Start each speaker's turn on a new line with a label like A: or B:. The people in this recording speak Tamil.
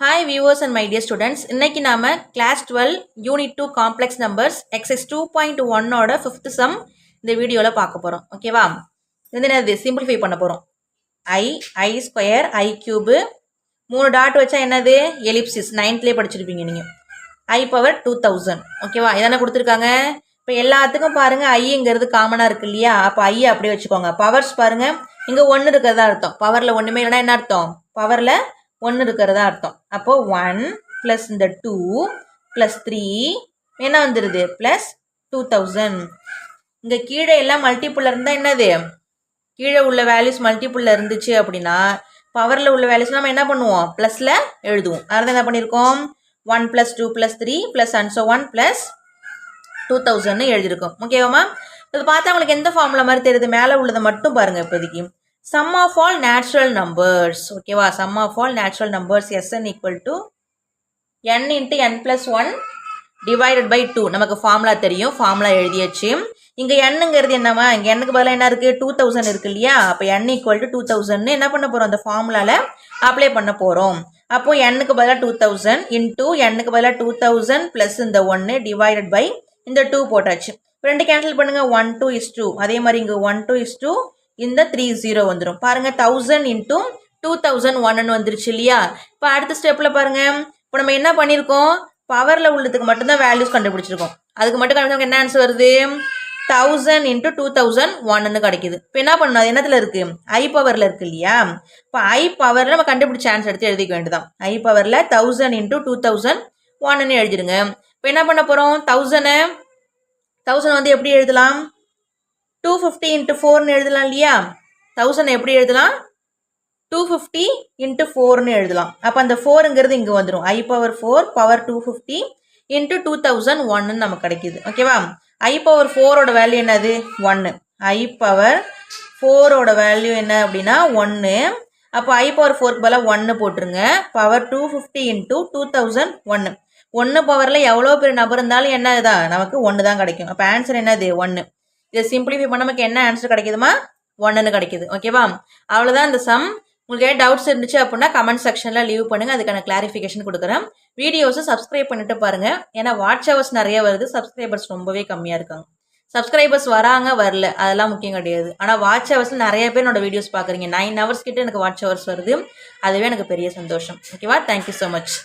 A: Hi viewers and my dear students, இன்னைக்கு நாம class 12 unit 2 complex numbers exercise 2.1 ஓட 5th sum இந்த வீடியோல பார்க்க போறோம். ஓகேவா? இது என்னது சிம்பிளிஃபை பண்ண போறோம். I square I cube 3 dot வச்சா என்னது எலிப்சிஸ் 9thலயே படிச்சிருப்பீங்க நீங்க. I power 2000. ஓகேவா? இதானே கொடுத்திருக்காங்க. இப்போ எல்லாத்துக்கும் பாருங்க ஐங்கிறது காமனா இருக்கு இல்லையா? அப்ப ஐ அப்படியே வச்சுக்கோங்க. பவர்ஸ் பாருங்க இங்க 1 இருக்கிறதா அர்த்தம். பவர்ல ஒண்ணுமே இல்லைன்னா என்ன அர்த்தம்? பவர்ல 1 இருக்கிறதா அர்த்தம். அப்போ 1 பிளஸ் இந்த 2 பிளஸ் 3 என்ன வந்துருது பிளஸ் 2000. இங்க கீழே எல்லாம் மல்டிபிள்ல இருந்தா என்னது கீழே உள்ள வேல்யூஸ் மல்டிபிள்ல இருந்துச்சு அப்படின்னா பவர்ல உள்ள வேல்யூஸ் நம்ம என்ன பண்ணுவோம் பிளஸ்ல எழுதுவோம். அதான் என்ன பண்ணிருக்கோம் 1 plus 2 plus 3 plus and so 1 plus 2000 எழுதிருக்கோம். ஓகேவாமா? இது பார்த்தா உங்களுக்கு எந்த ஃபார்முலா மாதிரி தெரியுது? மேலே உள்ளதை மட்டும் பாருங்க. இப்போதைக்கு sum of all natural numbers. ஓகேவா? sum of all natural numbers Sn equal to n into n plus 1 divided by 2. நமக்கு ஃபார்முலா தெரியும். ஃபார்முலா எழுதியாச்சு. இங்க nங்கிறது என்னமா? இங்க nக்கு பதிலா என்ன இருக்கு 2000 இருக்கு இல்லையா? அப்ப n equal to 2000 என்ன பண்ண போறோம்? அந்த ஃபார்முலால அப்ளை பண்ண போறோம். அப்போ nக்கு பதிலா 2000 into nக்கு பதிலா 2000 plus இந்த 1 divided by இந்த 2 போட்டாச்சு. ரெண்டு கேன்சல் பண்ணுங்க. 1 2 is 2. அதே மாதிரி இங்க 1 2 is 2. இந்த 30 வந்துடும். பாருங்க 1000 into 2001 வந்துருச்சு இல்லையா? இப்போ அடுத்த ஸ்டெப்ல பாருங்க. இப்போ நம்ம என்ன பண்ணிருக்கோம்? பவர்ல உள்ளதுக்கு மட்டும்தான் வேல்யூஸ் கண்டுபிடிச்சிருக்கோம். அதுக்கு மட்டும் கண்டுபிடிச்சா என்ன ஆன்சர் வருது? 1000 into 2001 கிடைக்குது. இப்போ என்ன பண்ணணும்? அது என்னத்துல இருக்கு? ஐ பவர்ல இருக்கு இல்லையா? இப்போ ஐ பவர்ல நம்ம கண்டுபிடிச்ச ஆன்சர் எடுத்து எழுதிக்க வேண்டியதான். ஐ பவர்ல 1000 into 2001 எழுதிடுங்க. இப்போ என்ன பண்ண போறோம்? 1000 வந்து எப்படி எழுதலாம்? 250 into 4 எழுதலாம் இல்லையா? 1000 எப்படி எழுதலாம்? 250 into 4 எழுதலாம். அப்ப அந்த 4ங்கிறது இங்க வந்துடும். I பவர் 4 பவர் 250 into 2001 நமக்கு கிடைக்குது. ஓகேவா? I பவர் 4 ஓட வேல்யூ என்னது? 1. I பவர் 4 ஓட வேல்யூ என்ன அப்படின்னா 1. அப்போ I பவர் 4க்கு பதிலா 1 போட்டுருங்க. Power 250 into 2001. 1 பவர்ல எவ்வளோ பெரிய நபர் இருந்தாலும் என்னதான் நமக்கு 1 தான் கிடைக்கும். அப்போ ஆன்சர் என்னது? 1. இதை சிம்பிளிஃபை பண்ண நமக்கு என்ன ஆன்சர் கிடைக்குதுமா? 1ன்னு கிடைக்குது. ஓகேவா? அவ்வளோதான் இந்த சம். உங்களுக்கு ஏதாவது டவுட்ஸ் இருந்துச்சு அப்படின்னா கமெண்ட் செக்ஷனில் லீவ் பண்ணுங்க. அதுக்கான கிளாரிஃபிகேஷன் கொடுக்குறேன். வீடியோஸை சப்ஸ்கிரைப் பண்ணிட்டு பாருங்க. ஏன்னா வாட்ச் ஹவர்ஸ் நிறைய வருது, சப்ஸ்கிரைபர்ஸ் ரொம்பவே கம்மியாக இருக்காங்க. சப்ஸ்கிரைபர்ஸ் வராங்க வரல அதெல்லாம் முக்கியம் கிடையாது. ஆனால் வாட்ச் ஹவர்ஸில் நிறைய பேர் என்னோட வீடியோஸ் பார்க்குறீங்க. 9 ஹவர்ஸ் கிட்ட எனக்கு வாட்ச் ஹவர்ஸ் வருது. அதுவே எனக்கு பெரிய சந்தோஷம். ஓகேவா? Thank you so much.